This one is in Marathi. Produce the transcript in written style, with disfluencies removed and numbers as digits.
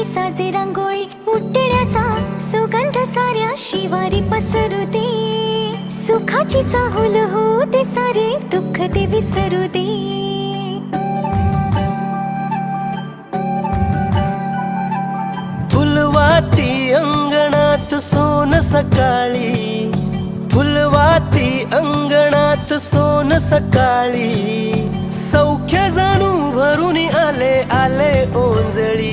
साजे रांगोळी उठण्याचा सुगंध साऱ्या शिवारी पसरू दे. सुखाची चाहुल होऊ दे सारे दुःख ते विसरू दे. फुलवाती अंगणात सोन सकाळी, फुलवाती अंगणात सोन सकाळी. सौख्य जाणू भरून आले आले ओंजळी.